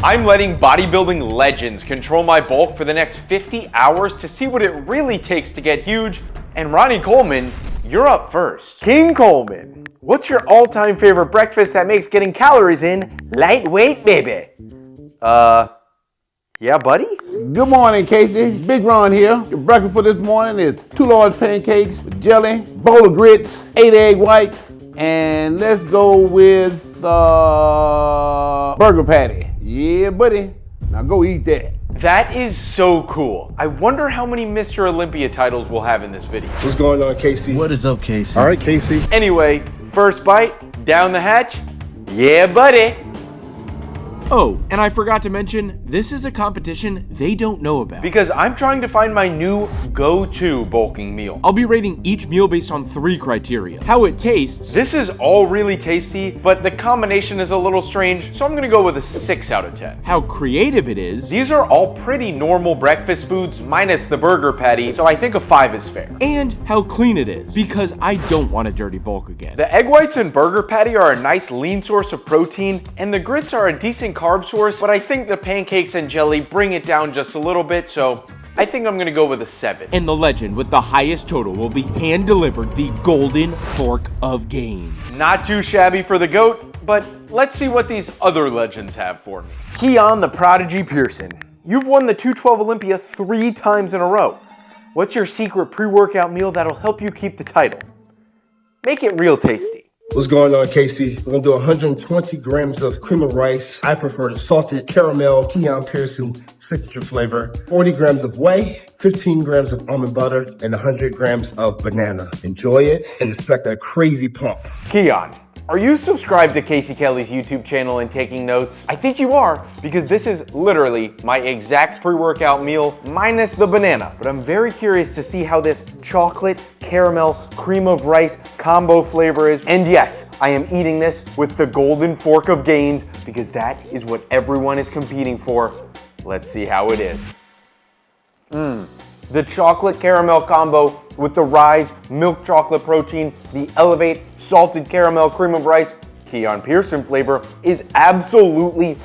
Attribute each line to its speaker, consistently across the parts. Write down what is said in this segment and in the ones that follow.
Speaker 1: I'm letting bodybuilding legends control my bulk for the next 50 hours to see what it really takes to get huge. And Ronnie Coleman, you're up first.
Speaker 2: King Coleman, what's your all-time favorite breakfast that makes getting calories in lightweight, baby? Yeah, buddy?
Speaker 3: Good morning, Casey. Big Ron here. Your breakfast for this morning is 2 large pancakes with jelly, bowl of grits, 8 egg whites, and let's go with burger patty. Yeah, buddy. Now go eat that.
Speaker 1: That is so cool. I wonder how many Mr. Olympia titles we'll have in this video.
Speaker 4: What's going on, Casey?
Speaker 5: What is up, Casey?
Speaker 4: All right, Casey.
Speaker 1: Anyway, first bite, down the hatch. Yeah, buddy.
Speaker 6: Oh, and I forgot to mention, this is a competition they don't know about.
Speaker 1: Because I'm trying to find my new go-to bulking meal.
Speaker 6: I'll be rating each meal based on 3 criteria. How it tastes.
Speaker 1: This is all really tasty, but the combination is a little strange, so I'm gonna go with a 6 out of 10.
Speaker 6: How creative it is.
Speaker 1: These are all pretty normal breakfast foods minus the burger patty, so I think a 5 is fair.
Speaker 6: And how clean it is, because I don't want a dirty bulk again.
Speaker 1: The egg whites and burger patty are a nice lean source of protein, and the grits are a decent carb source, but I think the pancakes and jelly bring it down just a little bit, so I think I'm gonna go with a 7.
Speaker 6: And the legend with the highest total will be hand-delivered the Golden Fork of Gains.
Speaker 1: Not too shabby for the GOAT, but let's see what these other legends have for me.
Speaker 2: Keon the Prodigy Pearson, you've won the 212 Olympia 3 times in a row. What's your secret pre-workout meal that'll help you keep the title? Make it real tasty.
Speaker 4: What's going on, Casey? We're gonna do 120 grams of cream of rice. I prefer the salted caramel Keon Pearson signature flavor. 40 grams of whey, 15 grams of almond butter, and 100 grams of banana. Enjoy it and expect a crazy pump.
Speaker 2: Keon, are you subscribed to Casey Kelly's YouTube channel and taking notes? I think you are, because this is literally my exact pre-workout meal minus the banana. But I'm very curious to see how this chocolate, caramel, cream of rice combo flavor is. And yes, I am eating this with the Golden Fork of Gains because that is what everyone is competing for. Let's see how it is. The chocolate caramel combo with the Rise milk chocolate protein, the Elevate salted caramel cream of rice, Keon Pearson flavor is absolutely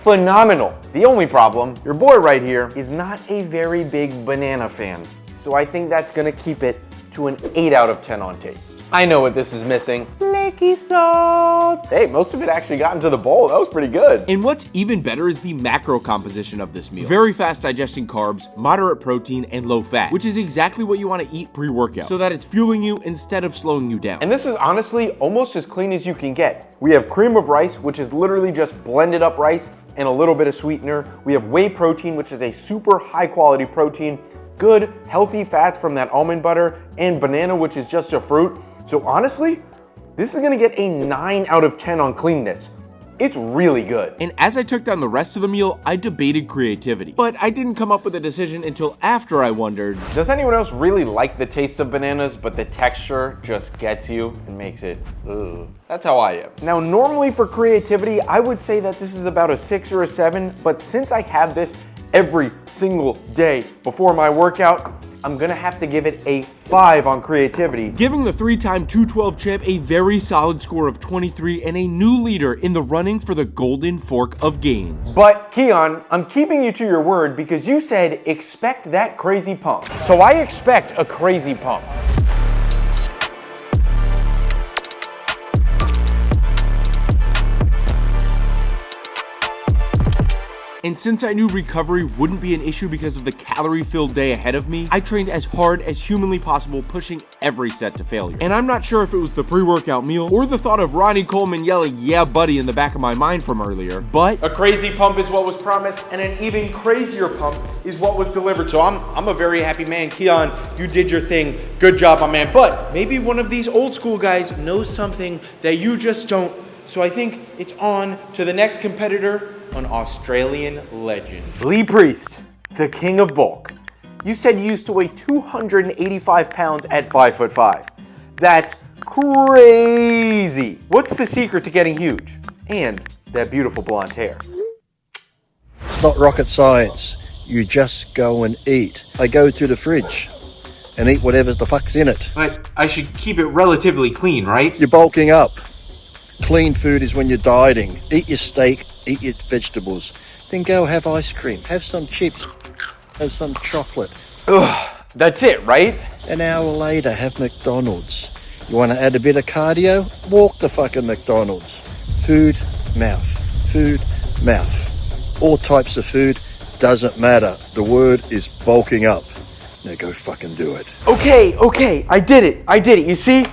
Speaker 2: phenomenal. The only problem, your boy right here is not a very big banana fan. So I think that's gonna keep it to an 8 out of 10 on taste. I know what this is missing. Flaky salt. Hey, most of it actually got into the bowl. That was pretty good.
Speaker 6: And what's even better is the macro composition of this meal. Very fast digesting carbs, moderate protein, and low fat, which is exactly what you want to eat pre-workout, so that it's fueling you instead of slowing you down.
Speaker 2: And this is honestly almost as clean as you can get. We have cream of rice, which is literally just blended up rice and a little bit of sweetener. We have whey protein, which is a super high quality protein. Good, healthy fats from that almond butter, and banana, which is just a fruit. So honestly, this is gonna get a 9 out of 10 on cleanness. It's really good.
Speaker 6: And as I took down the rest of the meal, I debated creativity. But I didn't come up with a decision until after I wondered,
Speaker 2: does anyone else really like the taste of bananas, but the texture just gets you and makes it, ugh. That's how I am. Now, normally for creativity, I would say that this is about a 6 or a 7, but since I have this every single day before my workout, I'm gonna have to give it a 5 on creativity.
Speaker 6: giving the 3-time 212 champ a very solid score of 23 and a new leader in the running for the Golden Fork of Gains.
Speaker 2: But Keon, I'm keeping you to your word because you said expect that crazy pump. So I expect a crazy pump.
Speaker 6: And since I knew recovery wouldn't be an issue because of the calorie-filled day ahead of me, I trained as hard as humanly possible, pushing every set to failure. And I'm not sure if it was the pre-workout meal or the thought of Ronnie Coleman yelling, "Yeah, buddy," in the back of my mind from earlier, but
Speaker 1: A crazy pump is what was promised, and an even crazier pump is what was delivered. So I'm a very happy man. Keon, you did your thing. Good job, my man. But maybe one of these old school guys knows something that you just don't. So I think it's on to the next competitor, an Australian legend.
Speaker 2: Lee Priest, the king of bulk. You said you used to weigh 285 pounds at 5'5". That's crazy. What's the secret to getting huge? And that beautiful blonde hair.
Speaker 5: It's not rocket science. You just go and eat. I go to the fridge and eat whatever the fuck's in it.
Speaker 1: But I should keep it relatively clean, right?
Speaker 5: You're bulking up. Clean food is when you're dieting. Eat your steak, eat your vegetables, then go have ice cream, have some chips, have some chocolate.
Speaker 2: Ugh, that's it, right?
Speaker 5: An hour later, have McDonald's. You want to add a bit of cardio? Walk the fucking McDonald's. Food, mouth. Food, mouth. All types of food, doesn't matter. The word is bulking up. Now go fucking do it.
Speaker 2: Okay, I did it. You see?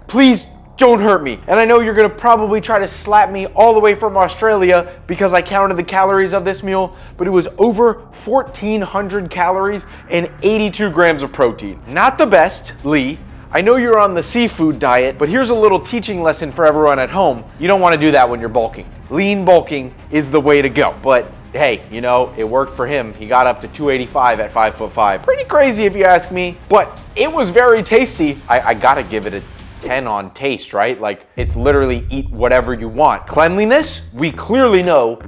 Speaker 2: Please don't hurt me. And I know you're gonna probably try to slap me all the way from Australia because I counted the calories of this meal, but it was over 1,400 calories and 82 grams of protein. Not the best, Lee. I know you're on the seafood diet, but here's a little teaching lesson for everyone at home. You don't want to do that when you're bulking. Lean bulking is the way to go. But hey, you know, it worked for him. He got up to 285 at 5'5". Pretty crazy if you ask me, but it was very tasty. I gotta give it a 10 on taste, right? Like, it's literally eat whatever you want. Cleanliness, we clearly know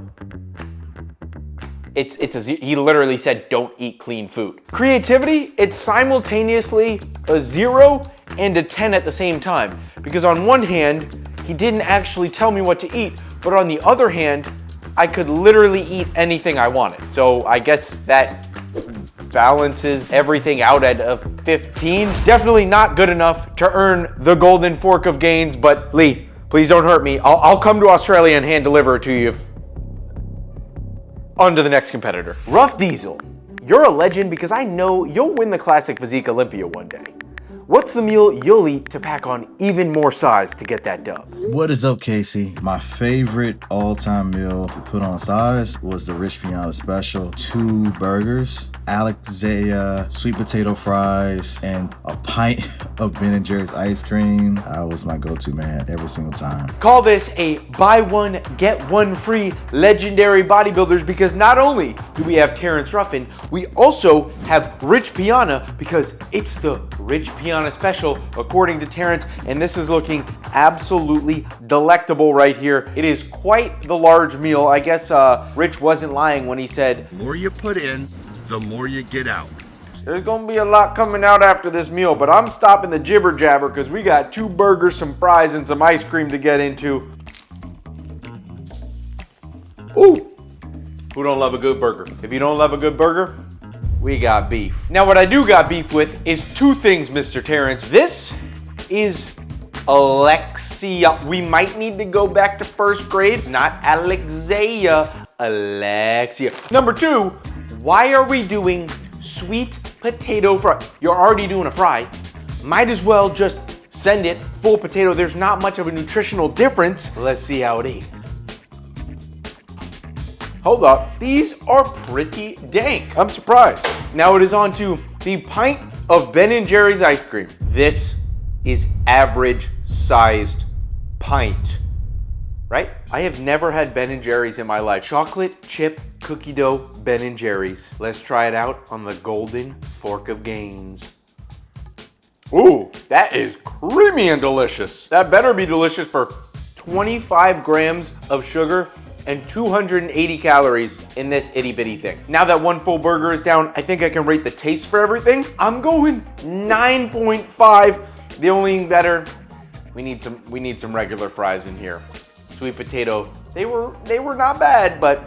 Speaker 2: he literally said don't eat clean food. Creativity, it's simultaneously a 0 and a 10 at the same time. Because on one hand, he didn't actually tell me what to eat, but on the other hand, I could literally eat anything I wanted. So I guess that balances everything out at a 15. Definitely not good enough to earn the golden fork of gains, but Lee, please don't hurt me. I'll come to Australia and hand deliver it to you on to the next competitor. Rough Diesel, you're a legend because I know you'll win the Classic Physique Olympia one day. What's the meal you'll eat to pack on even more size to get that dub?
Speaker 7: What is up, Casey? My favorite all-time meal to put on size was the Rich Piana Special. 2 burgers, Alexia sweet potato fries, and a pint of Ben & Jerry's ice cream. That was my go-to, man, every single time.
Speaker 1: Call this a buy one, get one free legendary bodybuilders because not only do we have Terrence Ruffin, we also have Rich Piana because it's the Rich Piana Special according to Terrence, and this is looking absolutely delectable right here. It is quite the large meal. I guess Rich wasn't lying when he said,
Speaker 8: The more you put in, the more you get out.
Speaker 1: there's gonna be a lot coming out after this meal, but I'm stopping the jibber jabber because we got 2 burgers, some fries, and some ice cream to get into. Ooh! Who don't love a good burger? If you don't love a good burger, we got beef. Now what I do got beef with is 2 things, Mr. Terrence. This is Alexia. We might need to go back to 1st grade, not Alexia, Alexia. Number 2, why are we doing sweet potato fry? You're already doing a fry. Might as well just send it full potato. There's not much of a nutritional difference. Let's see how it is. Hold up, these are pretty dank. I'm surprised. Now it is on to the pint of Ben & Jerry's ice cream. This is average sized pint, right? I have never had Ben & Jerry's in my life. Chocolate chip cookie dough Ben & Jerry's. Let's try it out on the golden fork of gains. Ooh, that is creamy and delicious. That better be delicious for 25 grams of sugar and 280 calories in this itty bitty thing. Now that 1 full burger is down, I think I can rate the taste for everything. I'm going 9.5. The only thing better, we need some regular fries in here. Sweet potato, they were not bad, but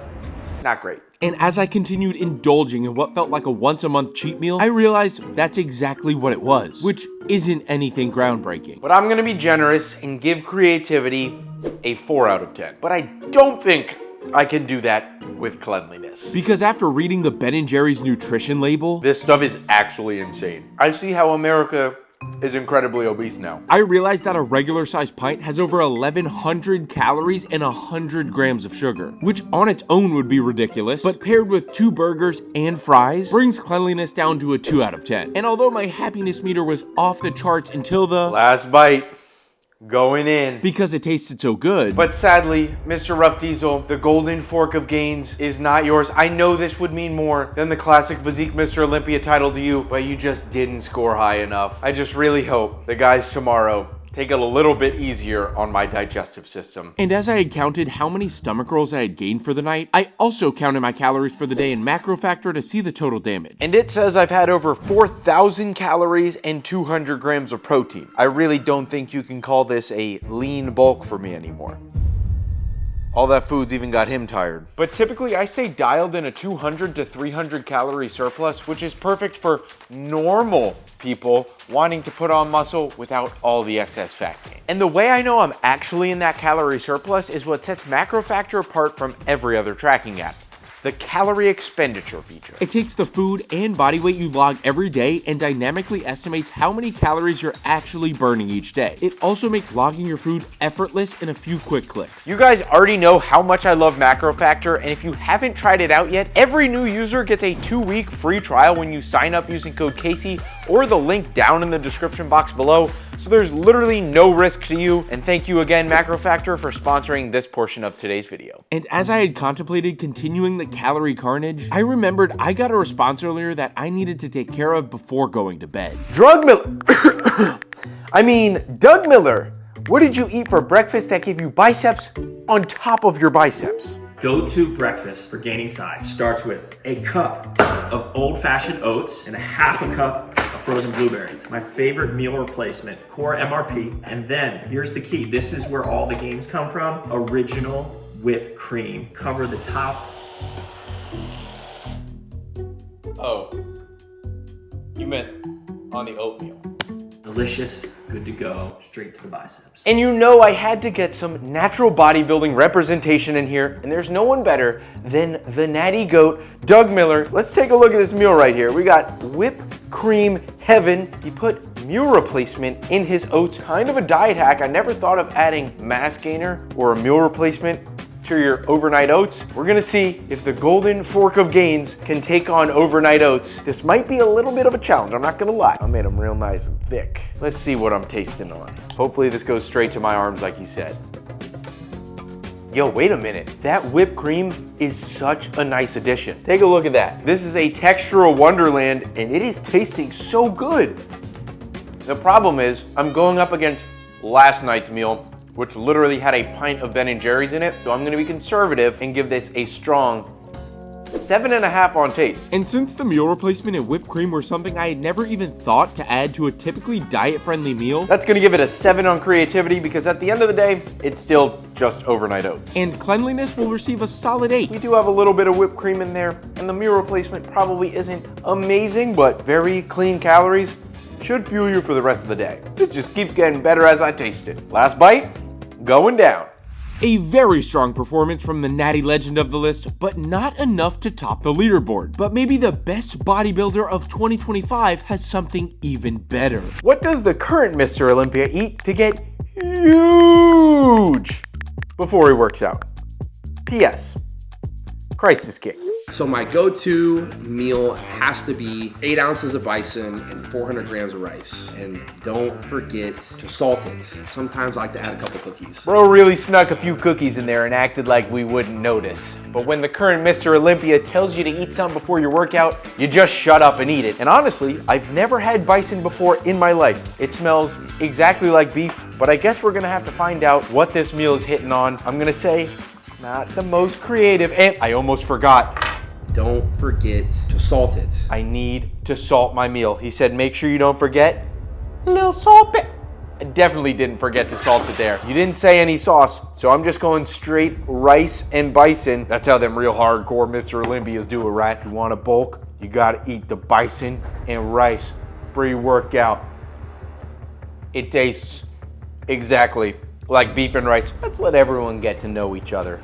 Speaker 1: not great.
Speaker 6: And as I continued indulging in what felt like a once-a-month cheat meal, I realized that's exactly what it was, which isn't anything groundbreaking.
Speaker 1: But I'm gonna be generous and give creativity a 4 out of 10. But I don't think I can do that with cleanliness.
Speaker 6: Because after reading the Ben & Jerry's nutrition label,
Speaker 1: This stuff is actually insane. I see how America is incredibly obese now.
Speaker 6: I realized that a regular sized pint has over 1,100 calories and 100 grams of sugar, which on its own would be ridiculous, but paired with 2 burgers and fries brings cleanliness down to a 2 out of 10. And although my happiness meter was off the charts until the
Speaker 1: Last bite, going in.
Speaker 6: because it tasted so good,
Speaker 1: But sadly, Mr. Rough Diesel, the golden fork of gains is not yours. I know this would mean more than the Classic Physique Mr. Olympia title to you, but you just didn't score high enough. I just really hope the guys tomorrow take it a little bit easier on my digestive system.
Speaker 6: And as I had counted how many stomach rolls I had gained for the night, I also counted my calories for the day in Macrofactor to see the total damage.
Speaker 1: And it says I've had over 4,000 calories and 200 grams of protein. I really don't think you can call this a lean bulk for me anymore. All that food's even got him tired. But typically I stay dialed in a 200 to 300 calorie surplus, which is perfect for normal people wanting to put on muscle without all the excess fat gain. And the way I know I'm actually in that calorie surplus is what sets Macrofactor apart from every other tracking app: the calorie expenditure feature. It takes the food and body weight you log every day and dynamically estimates how many calories you're actually burning each day. It also makes logging your food effortless in a few quick clicks. You guys already know how much I love Macrofactor, and if you haven't tried it out yet, every new user gets a 2-week free trial when you sign up using code Casey or the link down in the description box below. So there's literally no risk to you. And thank you again, Macrofactor, for sponsoring this portion of today's video. And as I had contemplated continuing the calorie carnage, I remembered I got a response earlier that I needed to take care of before going to bed. Doug Miller, what did you eat for breakfast that gave you biceps on top of your biceps?
Speaker 9: Go-to breakfast for gaining size starts with a cup of old-fashioned oats and a half a cup of frozen blueberries. My favorite meal replacement, core MRP. And then here's the key. This is where all the gains come from. Original whipped cream. Cover the top.
Speaker 1: Oh, you meant on the oatmeal.
Speaker 9: Delicious, good to go, straight to the biceps.
Speaker 1: And you know I had to get some natural bodybuilding representation in here, and there's no one better than the natty goat, Doug Miller. Let's take a look at this meal right here. We got whipped cream heaven. He put meal replacement in his oats, kind of a diet hack. I never thought of adding mass gainer or a meal replacement to your overnight oats. We're gonna see if the golden fork of gains can take on overnight oats. This might be a little bit of a challenge, I'm not gonna lie. I made them real nice and thick. Let's see what I'm tasting on. Hopefully this goes straight to my arms like he said. Yo, wait a minute. That whipped cream is such a nice addition. Take a look at that. This is a textural wonderland and it is tasting so good. The problem is I'm going up against last night's meal, which literally had a pint of Ben & Jerry's in it. So I'm gonna be conservative and give this a strong 7.5 on taste. And since the meal replacement and whipped cream were something I had never even thought to add to a typically diet-friendly meal, that's gonna give it a 7 on creativity because at the end of the day, it's still just overnight oats. And cleanliness will receive a solid 8. We do have a little bit of whipped cream in there, and the meal replacement probably isn't amazing, but very clean calories. Should fuel you for the rest of the day. This just keeps getting better as I taste it. Last bite, going down. A very strong performance from the natty legend of the list, but not enough to top the leaderboard. But maybe the best bodybuilder of 2025 has something even better. What does the current Mr. Olympia eat to get huge before he works out? P.S. Crisis kick.
Speaker 10: So my go-to meal has to be 8 ounces of bison and 400 grams of rice. And don't forget to salt it. Sometimes I like to add a couple cookies.
Speaker 1: Bro really snuck a few cookies in there and acted like we wouldn't notice. But when the current Mr. Olympia tells you to eat some before your workout, you just shut up and eat it. And honestly, I've never had bison before in my life. It smells exactly like beef, but I guess we're gonna have to find out what this meal is hitting on. I'm gonna say, not the most creative, and I almost forgot.
Speaker 10: Don't forget to salt it.
Speaker 1: I need to salt my meal. He said, make sure you don't forget a little salt bit. I definitely didn't forget to salt it there. You didn't say any sauce, so I'm just going straight rice and bison. That's how them real hardcore Mr. Olympias do it, right? If you want to bulk, you gotta eat the bison and rice pre-workout. It tastes exactly like beef and rice. Let's let everyone get to know each other.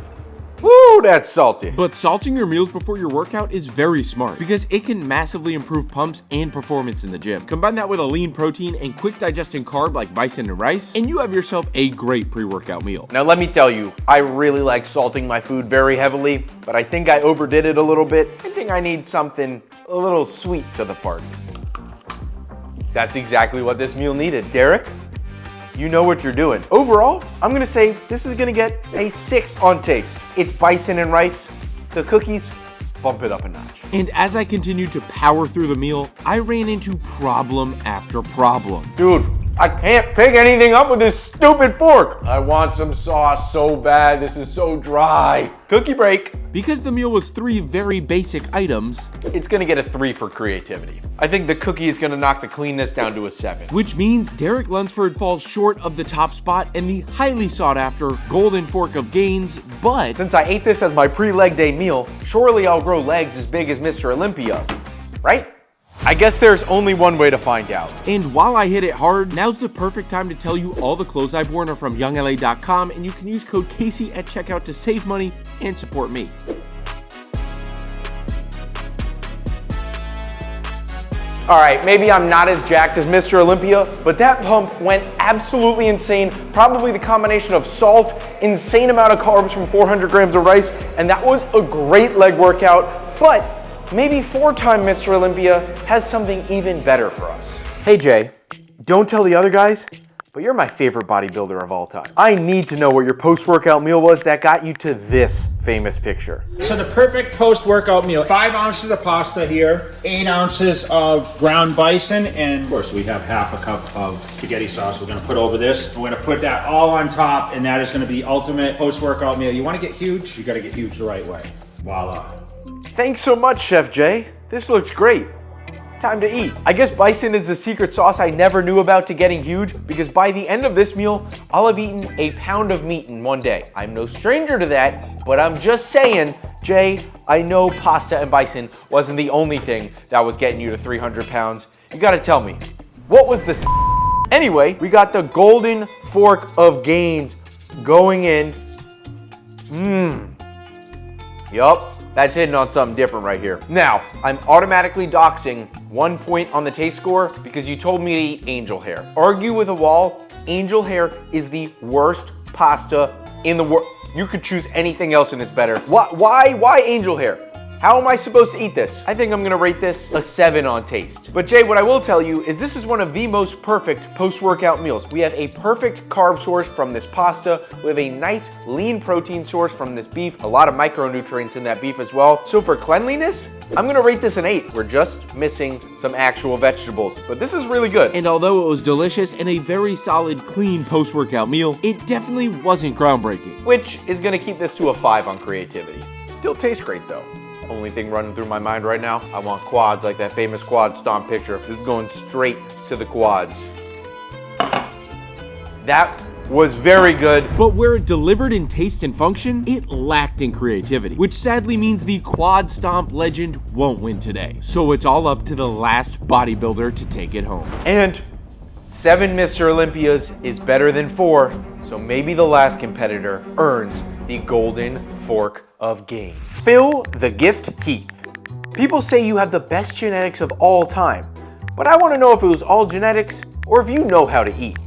Speaker 1: Woo, that's salty. But salting your meals before your workout is very smart because it can massively improve pumps and performance in the gym. Combine that with a lean protein and quick digesting carb like bison and rice, and you have yourself a great pre-workout meal. Now let me tell you, I really like salting my food very heavily, but I think I overdid it a little bit. I think I need something a little sweet to the party. That's exactly what this meal needed. Derek, you know what you're doing. Overall, I'm gonna say this is gonna get a 6 on taste. It's bison and rice. The cookies, bump it up a notch. And as I continued to power through the meal, I ran into problem after problem. Dude, I can't pick anything up with this stupid fork. I want some sauce so bad. This is so dry. Cookie break.
Speaker 6: Because the meal was 3 very basic items,
Speaker 2: It's gonna get a 3 for creativity. I think the cookie is gonna knock the cleanness down to a 7.
Speaker 6: which means Derek Lunsford falls short of the top spot in the highly sought after Golden Fork of Gains, but
Speaker 2: Since I ate this as my pre-leg day meal, surely I'll grow legs as big as Mr. Olympia, right? I guess there's only one way to find out.
Speaker 6: and while I hit it hard, now's the perfect time to tell you all the clothes I've worn are from YoungLA.com, and you can use code Casey at checkout to save money and support me.
Speaker 2: All right, maybe I'm not as jacked as Mr. Olympia, but that pump went absolutely insane. Probably the combination of salt, insane amount of carbs from 400 grams of rice, and that was a great leg workout, but maybe 4-time Mr. Olympia has something even better for us. Hey Jay, don't tell the other guys, but you're my favorite bodybuilder of all time. I need to know what your post-workout meal was that got you to this famous picture.
Speaker 11: So the perfect post-workout meal, 5 ounces of pasta here, 8 ounces of ground bison, and of course we have half a cup of spaghetti sauce we're gonna put over this. We're gonna put that all on top, and that is gonna be ultimate post-workout meal. You wanna get huge? You gotta get huge the right way. Voila.
Speaker 2: Thanks so much, Chef Jay. This looks great. Time to eat. I guess bison is the secret sauce I never knew about to getting huge, because by the end of this meal, I'll have eaten a pound of meat in one day. I'm no stranger to that, but I'm just saying, Jay, I know pasta and bison wasn't the only thing that was getting you to 300 pounds. You gotta tell me, what was this? Anyway, we got the Golden Fork of Gains going in. Yup. That's hitting on something different right here. Now, I'm automatically doxing 1 point on the taste score because you told me to eat angel hair. Argue with a wall, angel hair is the worst pasta in the world. You could choose anything else and it's better. Why angel hair? How am I supposed to eat this? I think I'm gonna rate this a 7 on taste. But Jay, what I will tell you is this is one of the most perfect post-workout meals. We have a perfect carb source from this pasta. We have a nice lean protein source from this beef. A lot of micronutrients in that beef as well. So for cleanliness, I'm gonna rate this an 8. We're just missing some actual vegetables, but this is really good.
Speaker 6: And although it was delicious and a very solid, clean post-workout meal, it definitely wasn't groundbreaking.
Speaker 2: Which is gonna keep this to a 5 on creativity. Still tastes great though. Only thing running through my mind right now, I want quads like that famous quad stomp picture. This is going straight to the quads. That was very good.
Speaker 6: But where it delivered in taste and function, it lacked in creativity, which sadly means the quad stomp legend won't win today. So it's all up to the last bodybuilder to take it home.
Speaker 2: And 7 Mr. Olympias is better than 4, so maybe the last competitor earns the Golden Fork of Gains. Phil the Gift Heath. People say you have the best genetics of all time, but I want to know if it was all genetics or if you know how to eat.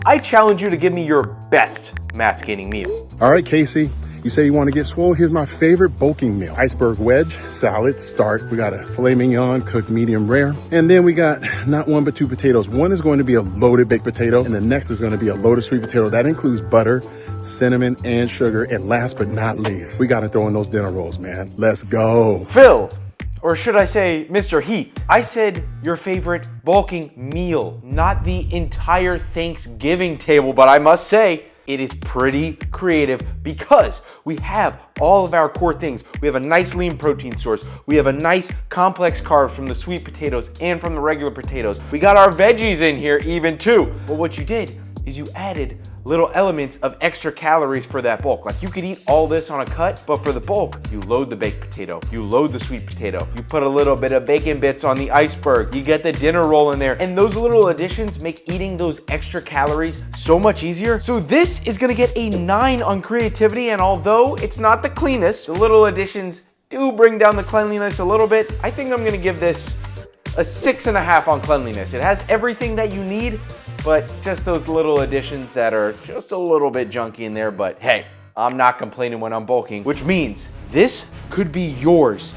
Speaker 2: I challenge you to give me your best mass gaining meal.
Speaker 12: All right, Casey, you say you want to get swole. Here's my favorite bulking meal. Iceberg wedge, salad to start. We got a filet mignon cooked medium rare. And then we got not 1, but 2 potatoes. One is going to be a loaded baked potato, and the next is going to be a loaded sweet potato. That includes butter, cinnamon, and sugar. And last but not least, we got to throw in those dinner rolls, man. Let's go.
Speaker 2: Phil, or should I say Mr. Heath, I said your favorite bulking meal, not the entire Thanksgiving table, but I must say, it is pretty creative because we have all of our core things. We have a nice lean protein source. We have a nice complex carb from the sweet potatoes and from the regular potatoes. We got our veggies in here even too. But what you did is you added little elements of extra calories for that bulk. Like you could eat all this on a cut, but for the bulk, you load the baked potato, you load the sweet potato, you put a little bit of bacon bits on the iceberg, you get the dinner roll in there, and those little additions make eating those extra calories so much easier. So this is gonna get a 9 on creativity, and although it's not the cleanest, the little additions do bring down the cleanliness a little bit. I think I'm gonna give this a 6.5 on cleanliness. It has everything that you need, but just those little additions that are just a little bit junky in there. But hey, I'm not complaining when I'm bulking, which means this could be yours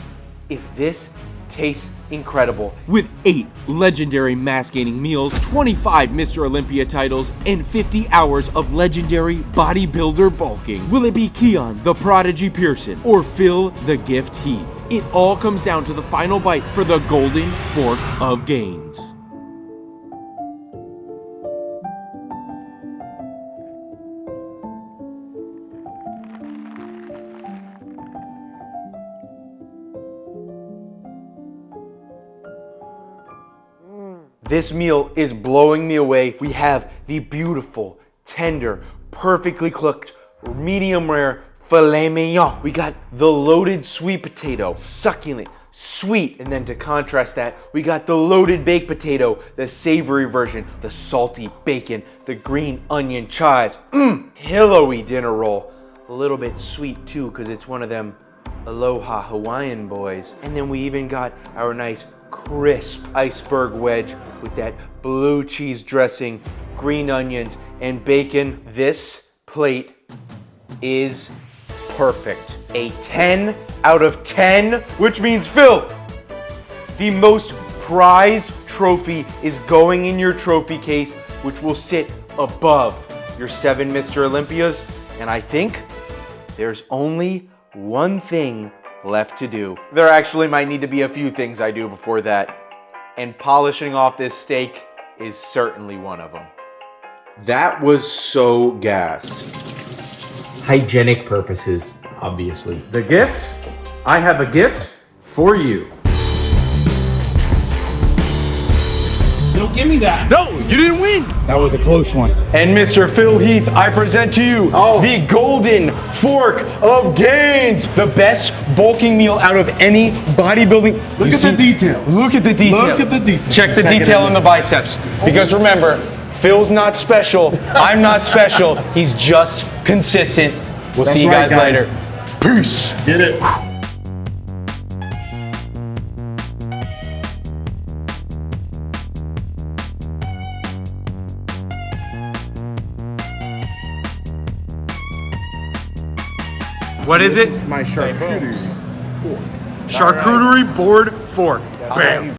Speaker 2: if this tastes incredible.
Speaker 6: With 8 legendary mass gaining meals, 25 Mr. Olympia titles, and 50 hours of legendary bodybuilder bulking. Will it be Keon the Prodigy Pearson or Phil the Gift Heath? It all comes down to the final bite for the Golden Fork of Gains.
Speaker 2: This meal is blowing me away. We have the beautiful, tender, perfectly cooked, medium rare filet mignon. We got the loaded sweet potato, succulent, sweet, and then to contrast that, we got the loaded baked potato, the savory version, the salty bacon, the green onion chives, pillowy dinner roll, a little bit sweet too, because it's one of them Aloha Hawaiian boys. And then we even got our nice crisp iceberg wedge with that blue cheese dressing, green onions, and bacon. This plate is perfect. A 10 out of 10, which means, Phil, the most prized trophy is going in your trophy case, which will sit above your 7 Mr. Olympias. And I think there's only one thing left to do. There actually might need to be a few things I do before that, and polishing off this steak is certainly one of them.
Speaker 1: That was so gas.
Speaker 13: Hygienic purposes, obviously.
Speaker 1: The gift? I have a gift for you.
Speaker 11: Don't give me that.
Speaker 2: No, you didn't win.
Speaker 11: That was a close one.
Speaker 2: And Mr. Phil Heath, I present to you the Golden Fork of Gains, the best bulking meal out of any bodybuilding.
Speaker 12: Look at the detail.
Speaker 2: Look at the detail.
Speaker 12: Look at the detail.
Speaker 2: Check the detail in the biceps. Because remember, Phil's not special. I'm not special. He's just consistent. We'll see you guys later. Peace.
Speaker 12: Get it.
Speaker 1: What is it?
Speaker 12: My charcuterie fork.
Speaker 1: Charcuterie board fork. Bam.